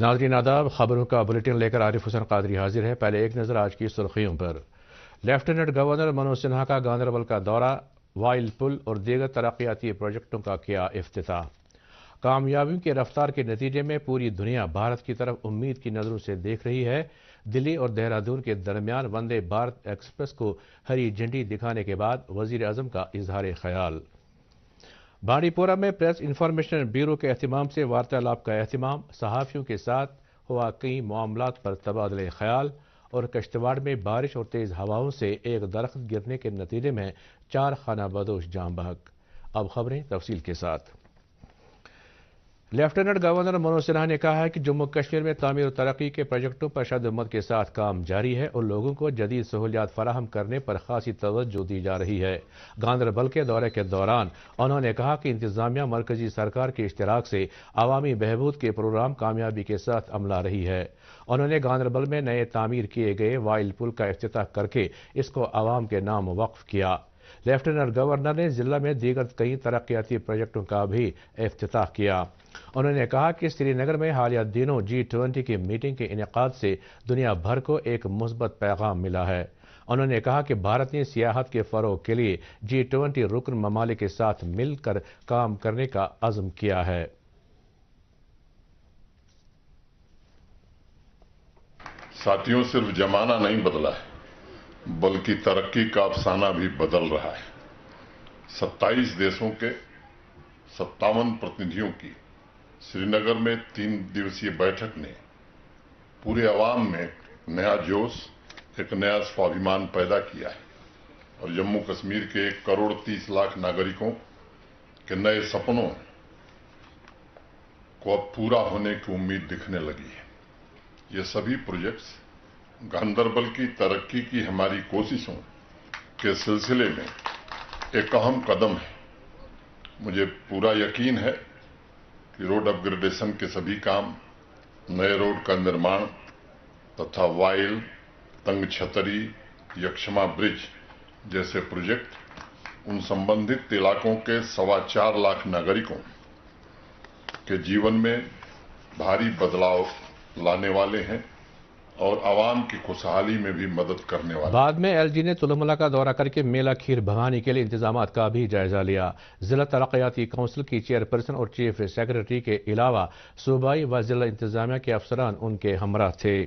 ناظرین آداب، خبروں کا بلیٹن لے کر عارف حسین قادری حاضر ہے۔ پہلے ایک نظر آج کی سرخیوں پر۔ لیفٹیننٹ گورنر منوج سنہا کا گاندربل کا دورہ، وائل پل اور دیگر ترقیاتی پروجیکٹوں کا کیا افتتاح۔ کامیابیوں کی رفتار کے نتیجے میں پوری دنیا بھارت کی طرف امید کی نظروں سے دیکھ رہی ہے۔ دلی اور دہرادون کے درمیان وندے بھارت ایکسپریس کو ہری جھنڈی دکھانے کے بعد وزیر اعظم کا اظہار خیال۔ بانڈی پورہ میں پریس انفارمیشن بیورو کے اہتمام سے وارتالاب کا اہتمام، صحافیوں کے ساتھ ہوا کئی معاملات پر تبادلہ خیال، اور کشتواڑ میں بارش اور تیز ہواؤں سے ایک درخت گرنے کے نتیجے میں 4 خانہ بدوش جاں بحق۔ اب خبریں تفصیل کے ساتھ۔ لیفٹیننٹ گورنر منوج سنہا نے کہا ہے کہ جموں کشمیر میں تعمیر و ترقی کے پروجیکٹوں پر شدت کے ساتھ کام جاری ہے اور لوگوں کو جدید سہولیات فراہم کرنے پر خاصی توجہ دی جا رہی ہے۔ گاندربل کے دورے کے دوران انہوں نے کہا کہ انتظامیہ مرکزی سرکار کے اشتراک سے عوامی بہبود کے پروگرام کامیابی کے ساتھ عملہ رہی ہے۔ انہوں نے گاندربل میں نئے تعمیر کیے گئے وائل پل کا افتتاح کر کے اس کو عوام کے نام وقف کیا۔ لیفٹیننٹ گورنر نے ضلع میں دیگر کئی ترقیاتی پروجیکٹوں کا بھی افتتاح کیا۔ انہوں نے کہا کہ سری نگر میں حالیہ دنوں G20 کی میٹنگ کے انعقاد سے دنیا بھر کو ایک مثبت پیغام ملا ہے۔ انہوں نے کہا کہ بھارت نے سیاحت کے فروغ کے لیے G20 رکن ممالک کے ساتھ مل کر کام کرنے کا عزم کیا ہے۔ ساتھیوں، صرف زمانہ نہیں بدلا ہے بلکہ ترقی کا افسانہ بھی بدل رہا ہے۔ 27 دیشوں کے 57 پرتنیدھیوں کی سری نگر میں 3 دیوسیہ بیٹھک نے پورے عوام میں نیا جوش، ایک نیا سوابھیمان پیدا کیا ہے اور جموں کشمیر کے 1 کروڑ 30 لاکھ ناگرکوں کے نئے سپنوں کو اب پورا ہونے کی امید دکھنے لگی ہے۔ یہ سبھی پروجیکٹس گاندربل کی ترقی کی ہماری کوششوں کے سلسلے میں ایک اہم قدم ہے۔ مجھے پورا یقین ہے کہ روڈ اپ گریڈیشن کے سبھی کام، نئے روڈ کا نرمان تتھا وائل، تنگ چھتری، یکشما برج جیسے پروجیکٹ ان سمبندھت علاقوں کے 4.25 لاکھ ناگرکوں کے جیون میں بھاری بدلاؤ لانے والے ہیں اور عوام کی خوشحالی میں بھی مدد کرنے والے ہیں۔ بعد میں LG نے تلملا کا دورہ کر کے میلہ کھیر بھوانی کے لیے انتظامات کا بھی جائزہ لیا۔ ضلع ترقیاتی کونسل کی چیئرپرسن اور چیف سیکریٹری کے علاوہ صوبائی و ضلع انتظامیہ کے افسران ان کے ہمراہ تھے۔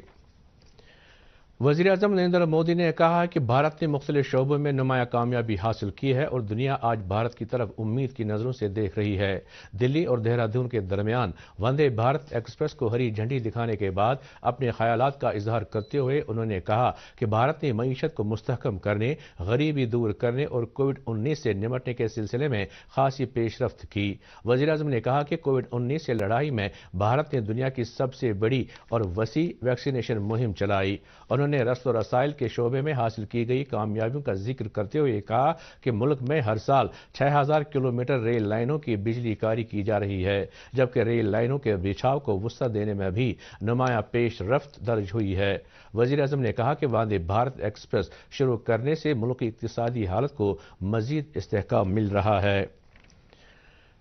وزیر اعظم نریندر مودی نے کہا کہ بھارت نے مختلف شعبوں میں نمایاں کامیابی حاصل کی ہے اور دنیا آج بھارت کی طرف امید کی نظروں سے دیکھ رہی ہے۔ دلی اور دہرادون کے درمیان وندے بھارت ایکسپریس کو ہری جھنڈی دکھانے کے بعد اپنے خیالات کا اظہار کرتے ہوئے انہوں نے کہا کہ بھارت نے معیشت کو مستحکم کرنے، غریبی دور کرنے اور کووڈ-19 سے نمٹنے کے سلسلے میں خاصی پیش رفت کی۔ وزیر اعظم نے کہا کہ کووڈ-19 سے لڑائی میں بھارت نے دنیا کی سب سے بڑی اور وسیع ویکسینیشن مہم چلائی۔ انہوں نے رسد و رسائل کے شعبے میں حاصل کی گئی کامیابیوں کا ذکر کرتے ہوئے کہا کہ ملک میں ہر سال 6000 کلومیٹر ریل لائنوں کی بجلی کاری کی جا رہی ہے، جبکہ ریل لائنوں کے بچھاؤ کو وسعت دینے میں بھی نمایاں پیش رفت درج ہوئی ہے۔ وزیر اعظم نے کہا کہ وندے بھارت ایکسپریس شروع کرنے سے ملک کی اقتصادی حالت کو مزید استحکام مل رہا ہے۔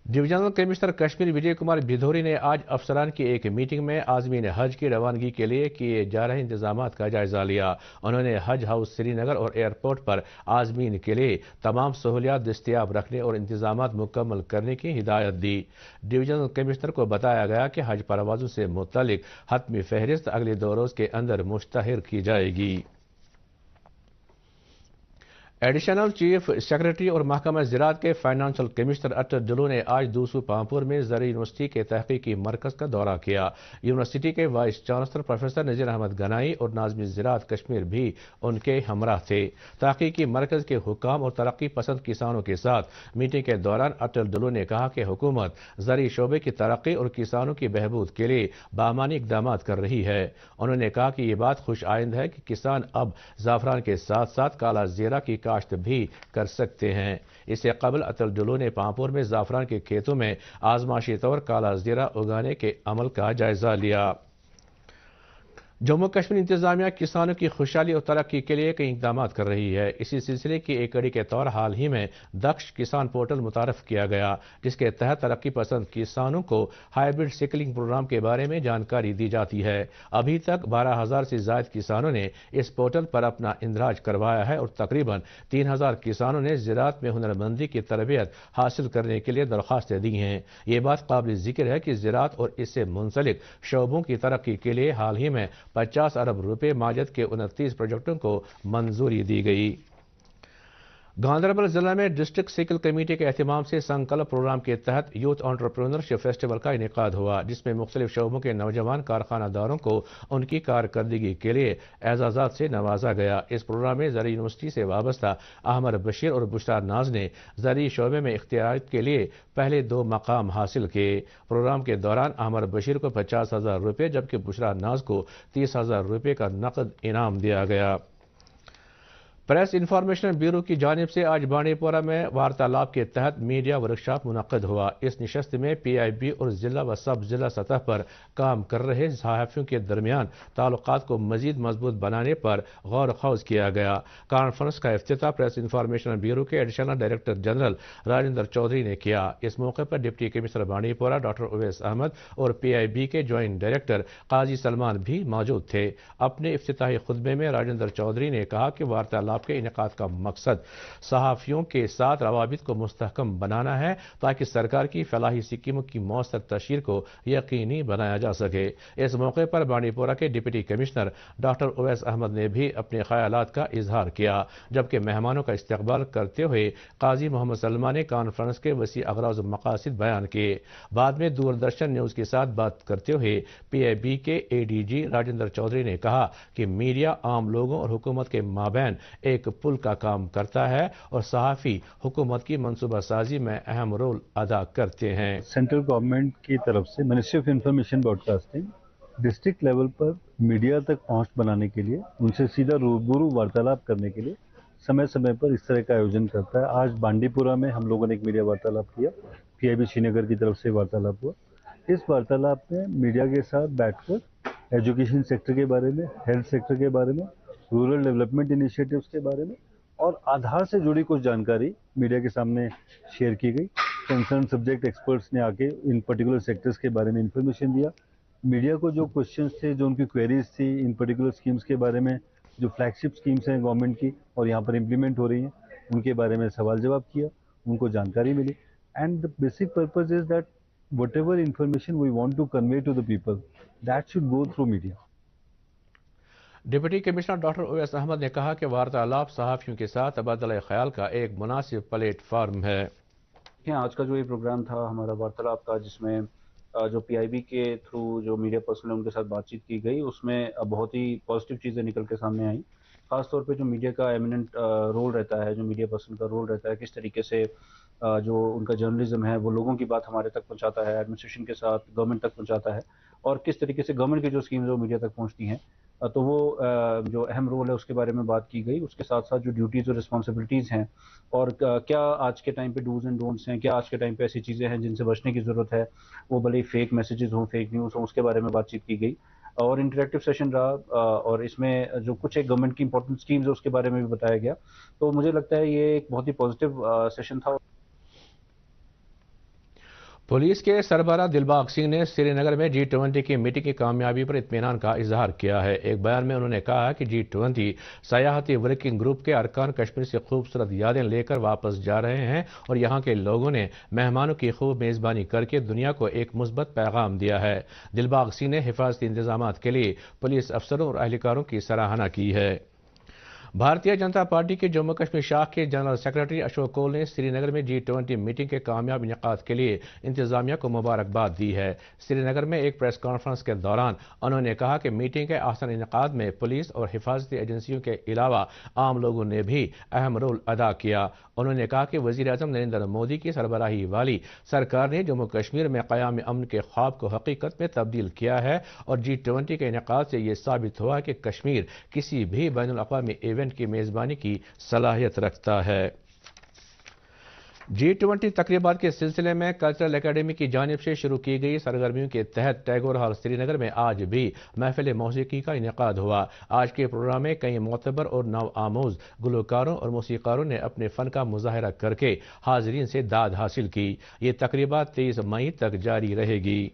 ڈویژنل کمشنر کشمیر وجے کمار بھدوری نے آج افسران کی ایک میٹنگ میں عازمین حج کی روانگی کے لیے کیے جا رہے انتظامات کا جائزہ لیا۔ انہوں نے حج ہاؤس سری نگر اور ایئرپورٹ پر عازمین کے لیے تمام سہولیات دستیاب رکھنے اور انتظامات مکمل کرنے کی ہدایت دی۔ ڈویژنل کمشنر کو بتایا گیا کہ حج پروازوں سے متعلق حتمی فہرست اگلے 2 روز کے اندر مشتہر کی جائے گی۔ ایڈیشنل چیف سیکریٹری اور محکمہ زراعت کے فائنانشل کمشنر اٹل ڈلو نے آج دوسو پامپور میں زرعی یونیورسٹی کے تحقیقی مرکز کا دورہ کیا۔ یونیورسٹی کے vice chancellor professor Nazir Ahmad Ganai اور ناظم زراعت کشمیر بھی ان کے ہمراہ تھے۔ تحقیقی مرکز کے حکام اور ترقی پسند کسانوں کے ساتھ میٹنگ کے دوران اٹل ڈلو نے کہا کہ حکومت زرعی شعبے کی ترقی اور کسانوں کی بہبود کے لیے بامعنی اقدامات کر رہی ہے۔ انہوں نے کہا کہ یہ بات خوش آئند ہے کہ کسان اب زعفران کے ساتھ ساتھ کالا زیرہ کی کاشت بھی کر سکتے ہیں۔ اس سے قبل اٹل ڈلو نے پامپور میں زعفران کے کھیتوں میں آزمائشی طور کالا زیرہ اگانے کے عمل کا جائزہ لیا۔ जम्मू कश्मीर इंतजामिया किसानों की खुशहाली और तरक्की के लिए कई इकदाम कर रही है। इसी सिलसिले की एक कड़ी के तौर हाल ही में दक्ष किसान पोर्टल मुतारफ किया गया, जिसके तहत तरक्की पसंद किसानों को हाइब्रिड सिकलिंग प्रोग्राम के बारे में जानकारी दी जाती है। अभी तक 12,000 से ज्यादा किसानों ने इस पोर्टल पर अपना इंदराज करवाया है और तकरीबन 3,000 किसानों ने ज़राअत में हुनरमंदी की तरबियत हासिल करने के लिए दरख्वास्तें दी हैं। ये बात काबिल जिक्र है कि ज़राअत और इससे मुंसलिक शोबों की तरक्की के लिए हाल ही में 50 अरब रुपए माजद के 29 प्रोजेक्टों को मंजूरी दी गई। गांधरबल जिला में डिस्ट्रिक्ट सिकल कमेटी के एहतमाम से संकल्प प्रोग्राम के तहत यूथ एंटरप्रेन्योरशिप फेस्टिवल का इनेकाद हुआ, जिसमें मुख्तलिफ शोबों के नौजवान कारखानादारों को उनकी कारकर्दगी के लिए एजाजात से नवाजा गया। इस प्रोग्राम में ज़री यूनिवर्सिटी से वाबस्ता अहमद बशीर और बुशरा नाज ने ज़री शोबे में इख्तियारियत के लिए पहले 2 मकाम हासिल किए। प्रोग्राम के दौरान अहमद बशीर को 50,000 रुपये जबकि बुशरा नाज को 30,000 रुपये का नकद इनाम दिया गया। प्रेस इन्फॉर्मेशन ब्यूरो की जानिब से आज बांडीपोरा में वार्तालाप के तहत मीडिया वर्कशॉप मुनक्कद हुआ। इस नशस्त में PIB और जिला व सब जिला सतह पर काम कर रहे सहाफ़ियों के दरमियान ताल्लुकात को मजीद मजबूत बनाने पर गौर खौज किया गया। कॉन्फ्रेंस का इफ्तिताह प्रेस इन्फॉर्मेशन ब्यूरो के additional director general Rajendra Chaudhary ने किया। इस मौके पर deputy commissioner Bandipora doctor Uwais Ahmad और PIB के ज्वाइंट डायरेक्टर काजी सलमान भी मौजूद थे। अपने इफ्तिताही खुतबे में राजेंद्र चौधरी ने कहा कि वार्तालाप के इनेकाद का मकसद सहाफ़ियों के साथ रवाबित को मुस्तहकम बनाना है ताकि सरकार की फलाही स्कीमों की मौसर तशहीर को यकीनी बनाया जा सके। इस मौके पर बांडीपोरा के deputy commissioner doctor Uwais Ahmad ने भी अपने ख्यालात का इजहार किया, जबकि मेहमानों का इस्तकबाल करते हुए काजी मोहम्मद सलमा ने कॉन्फ्रेंस के वसी अगराज और मकासद बयान किए। बाद में दूरदर्शन न्यूज़ के साथ बात करते हुए PIB के ADG राजेंद्र चौधरी ने कहा कि मीडिया आम लोगों और हुकूमत के माबैन एक पुल का काम करता है और सहाफ़ी हुकूमत की मनसूबा साजी में अहम रोल अदा करते हैं। सेंट्रल गवर्नमेंट की तरफ से ministry of information broadcasting district level पर मीडिया तक पहुंच बनाने के लिए, उनसे सीधा रूबरू वार्तालाप करने के लिए समय समय पर इस तरह का आयोजन करता है। आज बांडीपुरा में हम लोगों ने एक मीडिया वार्तालाप किया, PIB श्रीनगर की तरफ से वार्तालाप हुआ। इस वार्तालाप में मीडिया के साथ बैठकर एजुकेशन सेक्टर के बारे में, हेल्थ सेक्टर के बारे में, रूरल डेवलपमेंट इनिशिएटिव्स के बारे में और आधार से जुड़ी कुछ जानकारी मीडिया के सामने शेयर की गई। कंसर्न सब्जेक्ट एक्सपर्ट्स ने आके इन पर्टिकुलर सेक्टर्स के बारे में इंफॉर्मेशन दिया। मीडिया को जो क्वेश्चंस थे, जो उनकी क्वेरीज थी इन पर्टिकुलर स्कीम्स के बारे में, जो फ्लैगशिप स्कीम्स हैं गवर्नमेंट की और यहाँ पर इम्प्लीमेंट हो रही हैं, उनके बारे में सवाल जवाब किया, उनको जानकारी मिली। And the basic purpose is that whatever information we want to convey to the people, that should go through media. Deputy commissioner doctor Uwais Ahmad ने कहा कि वार्तालाप सहाफ़ियों के साथ तबादला ख्याल का एक मुनासिब प्लेटफार्म है। आज का जो ये प्रोग्राम था हमारा वार्तालाप का, जिसमें जो PIB के थ्रू जो मीडिया पर्सन है उनके साथ बातचीत की गई, उसमें बहुत ही पॉजिटिव चीज़ें निकल के सामने आई। ख़ासतौर पे जो मीडिया का एमिनेंट रोल रहता है, जो मीडिया पर्सन का रोल रहता है, किस तरीके से जो उनका जर्नलिज्म है वो लोगों की बात हमारे तक पहुंचाता है, एडमिनिस्ट्रेशन के साथ गवर्नमेंट तक पहुंचाता है, और किस तरीके से गवर्नमेंट की जो स्कीम्स वो मीडिया तक पहुंचती हैं, तो वो जो अहम रोल है उसके बारे में बात की गई। उसके साथ साथ जो ड्यूटीज़ और रिस्पॉन्सिबिलिटीज़ हैं और क्या आज के टाइम पे डूज एंड डोंट्स हैं, क्या आज के टाइम पे ऐसी चीज़ें हैं जिनसे बचने की ज़रूरत है, वो भले ही फेक मैसेजेस हों, फेक न्यूज़ हों, उसके बारे में बातचीत की गई। और इंटरेक्टिव सेशन रहा और इसमें जो कुछ एक गवर्नमेंट की इंपॉर्टेंट स्कीम्स है उसके बारे में भी बताया गया। तो मुझे लगता है ये एक बहुत ही पॉजिटिव सेशन था। पुलिस के सरबराह दिलबाग सिंह ने श्रीनगर में G20 की मीटिंग की कामयाबी पर इत्मीनान का इजहार किया है। एक बयान में उन्होंने कहा कि G20 सयाहती वर्किंग ग्रुप के अरकान कश्मीर से खूबसूरत यादें लेकर वापस जा रहे हैं और यहाँ के लोगों ने मेहमानों की खूब मेज़बानी करके दुनिया को एक मुस्बत पैगाम दिया है। दिलबाग सिंह ने हिफाजती इंतजाम के लिए पुलिस अफसरों और अहलकारों की सराहना की है। भारतीय जनता पार्टी के जम्मू कश्मीर शाख के जनरल सेक्रेटरी अशोक कौल ने श्रीनगर में G20 मीटिंग के कामयाब इनेकाद के लिए इंतजामिया को मुबारकबाद दी है। श्रीनगर में एक प्रेस कॉन्फ्रेंस के दौरान उन्होंने कहा कि मीटिंग के आसान इनेकाद में पुलिस और हिफाजती एजेंसियों के अलावा आम लोगों ने भी अहम रोल अदा किया। उन्होंने कहा कि वज़ीर-ए-आज़म नरेंद्र मोदी की सरबराही वाली सरकार ने जम्मू कश्मीर में क़याम अमन के ख्वाब को हकीकत में तब्दील किया है और G20 के इनेकाद से ये साबित हुआ कि कश्मीर किसी भी बैनुल अक़वामी इवेंट की मेज़बानी की सलाहियत रखता है। G20 तकरीबात के सिलसिले में कल्चरल एकेडमी की जानिब से शुरू की गई सरगर्मियों के तहत टैगोर हॉल श्रीनगर में आज भी महफिल मौसीकी का इनेकाद हुआ। आज के प्रोग्राम में कई मोतबर और नव आमोज गुलकारों और मौसीकारों ने अपने फन का मुजाहरा करके हाजरीन से दाद हासिल की। ये तकरीबात 23 मई तक जारी रहेगी।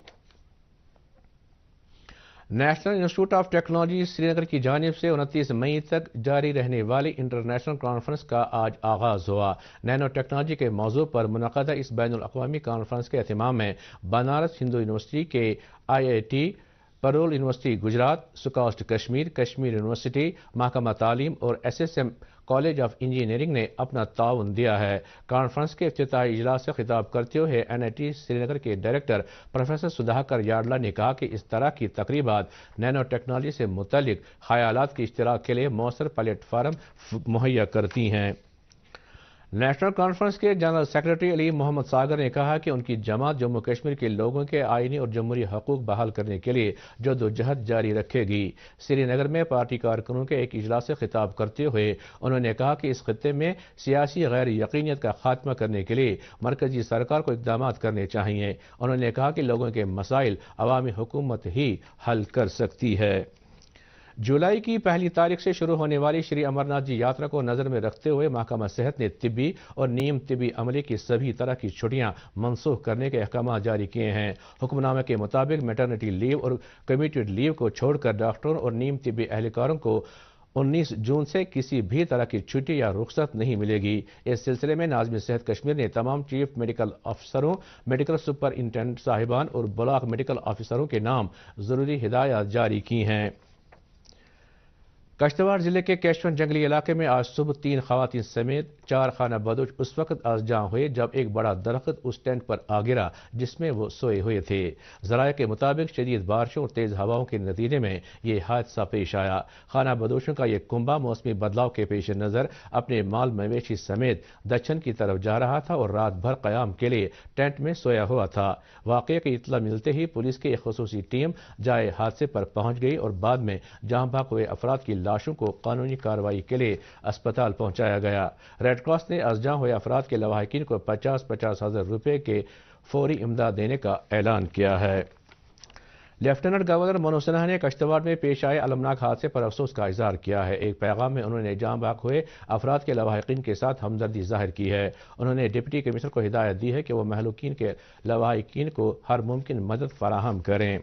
National institute of technology Srinagar की जानिब से 29 मई तक जारी रहने वाली इंटरनेशनल कॉन्फ्रेंस का आज आगाज हुआ। नैनो टेक्नोलॉजी के मौजू पर मुनक़दा इस बैनुल अक़वामी कॉन्फ्रेंस के एहतमाम में बनारस हिंदू यूनिवर्सिटी के IIT, परोल यूनिवर्सिटी गुजरात, सुकास्ट कश्मीर, कश्मीर यूनिवर्सिटी, महकमा तालीम और SSM कॉलेज ऑफ इंजीनियरिंग ने अपना ताउन दिया है। कॉन्फ्रेंस के इफ्तिताही इजलास से खिताब करते हुए NIT श्रीनगर के डायरेक्टर प्रोफेसर सुधाकर यार्डला ने कहा कि इस तरह की तकरीबात नैनो टेक्नोलॉजी से मुतल्लिक ख्यालात के इश्तिराक के लिए मौसर प्लेटफार्म मुहैया करती हैं। नेशनल कॉन्फ्रेंस के जनरल सेक्रेटरी अली मोहम्मद सागर ने कहा कि उनकी जमात जम्मू कश्मीर के लोगों के आईनी और जमहूरी हकूक बहाल करने के लिए जद्दोजहद जारी रखेगी। श्रीनगर में पार्टी कारकुनों के एक इजलास से खिताब करते हुए उन्होंने कहा कि इस खित्ते में सियासी गैर यकीनियत का खात्मा करने के लिए मरकजी सरकार को इक़दामात करने चाहिए। उन्होंने कहा कि लोगों के मसाइल अवामी हुकूमत ही हल कर सकती है। जुलाई की पहली तारीख से शुरू होने वाली श्री अमरनाथ जी यात्रा को नजर में रखते हुए महकमा सेहत ने तिब्बी और नीम तिब्बी अमले की सभी तरह की छुट्टियां मनसूख करने के अहकाम जारी किए हैं। हुक्मनामे के मुताबिक मैटरनिटी लीव और कम्यूटेड लीव को छोड़कर डॉक्टरों और नीम तिब्बी एहलकारों को 19 जून से किसी भी तरह की छुट्टी या रुख्सत नहीं मिलेगी। इस सिलसिले में नाज़िम सेहत कश्मीर ने तमाम चीफ मेडिकल अफसरों, मेडिकल सुपरिंटेंडेंट साहिबान और ब्लॉक मेडिकल ऑफिसरों के नाम जरूरी हिदायत जारी की हैं। कश्तवाड़ जिले के केशवन जंगली इलाके में आज सुबह 3 खवातीन समेत 4 खाना बदोश उस वक्त आज़जां हुए जब एक बड़ा दरख्त उस टेंट पर आ गिरा जिसमें वो सोए हुए थे। ज़राए के मुताबिक शदीद बारिशों और तेज हवाओं के नतीजे में ये हादसा पेश आया। खाना बदोशों का यह कुंबा मौसमी बदलाव के पेश नज़र अपने माल मवेशी समेत दक्षिण की तरफ जा रहा था और रात भर क़याम के लिए टेंट में सोया हुआ था। वाक़ये की इत्तला मिलते ही पुलिस की एक ख़ुसूसी टीम जाए हादसे पर पहुंच गई और बाद में जहां भाग हुए अफराद की लाशों को कानूनी कार्रवाई के लिए अस्पताल पहुंचाया गया। रेड क्रॉस ने आज़जां हुए अफराद के लवाहिकीन को 50-50 हज़ार रुपये के फौरी इमदाद देने का ऐलान किया है। लेफ्टिनेंट गवर्नर मनोज सिन्हा ने कश्तवाड़ में पेश आए अलमनाक हादसे पर अफसोस का इजहार किया है। एक पैगाम में उन्होंने जहां भाग हुए अफराद के लवाहिकीन के साथ हमदर्दी जाहिर की है। उन्होंने डिप्टी कमिश्नर को हिदायत दी है कि वह महलूकीन के लवाहिकीन को हर मुमकिन मदद फराहम करें।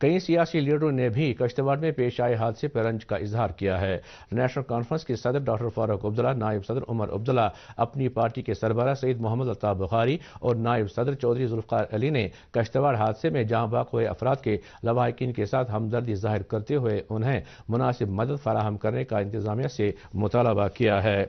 कई सियासी लीडरों ने भी कश्तवाड़ में पेश आए हादसे पर रंज का इजहार किया है। नेशनल कॉन्फ्रेंस के सदर डॉक्टर फारूक अब्दुल्ला, नायब सदर उमर अब्दुल्ला, अपनी पार्टी के सरबराह सईद मोहम्मद अल्ताफ बुखारी और नायब सदर चौधरी जुल्फ़िकार अली ने कश्तवाड़ हादसे में जहां भाग हुए अफराद के लवाहिकीन के साथ हमदर्दी जाहिर करते हुए उन्हें मुनासिब मदद फराहम करने का इंतजामिया से मुतालबा किया है।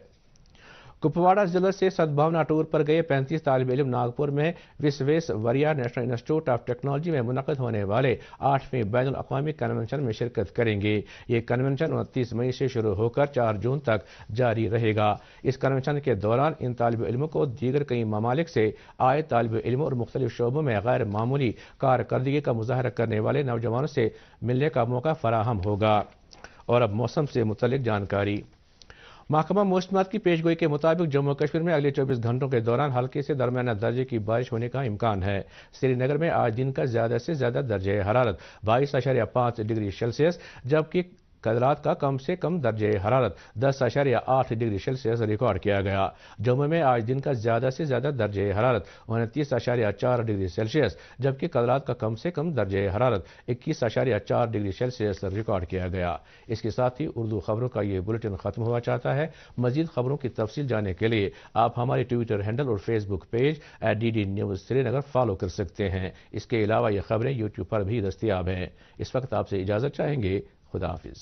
कुपवाड़ा जिले से सद्भावना टूर पर गए 35 तालिब इल्म नागपुर में Visvesvaraya national institute of technology में मुनक़द होने वाले 8वें बैनुल अक़वामी कन्वेंशन में शिरकत करेंगे। ये कन्वेंशन 29 मई से शुरू होकर 4 जून तक जारी रहेगा। इस कन्वेंशन के दौरान इन तालिब इल्मों को दीगर कई ममालिक से आए तालिब इल्मों और मुख्तलिफ शोबों में गैर मामूली कारकर्दगी का मुजाहरा करने वाले नौजवानों से मिलने का मौका फराहम होगा। और अब मौसम से मुतल्लिक जानकारी। महकमा मौसमियात की पेशगोई के मुताबिक जम्मू कश्मीर में अगले 24 घंटों के दौरान हल्के से दरमियाना दर्जे की बारिश होने का इम्कान है। श्रीनगर में आज दिन का ज्यादा से ज्यादा दर्जे हरारत 22.5 डिग्री सेल्सियस जबकि कल रात का कम से कम दर्जे हरारत 10.8 डिग्री सेल्सियस रिकॉर्ड किया गया। जम्मू में आज दिन का ज्यादा से ज्यादा दर्जे हरारत 29.4 डिग्री सेल्सियस जबकि कल रात का कम से कम दर्जे हरारत 21.4 डिग्री सेल्सियस रिकॉर्ड किया गया। इसके साथ ही उर्दू खबरों का ये बुलेटिन खत्म हुआ चाहता है। मजीद खबरों की तफसील जानने के लिए आप हमारे ट्विटर हैंडल और Facebook page @DD news Srinagar follow कर सकते हैं। इसके अलावा ये खबरें यूट्यूब पर भी दस्तयाब हैं। इस वक्त आपसे इजाजत चाहेंगे। खुदा हाफिज।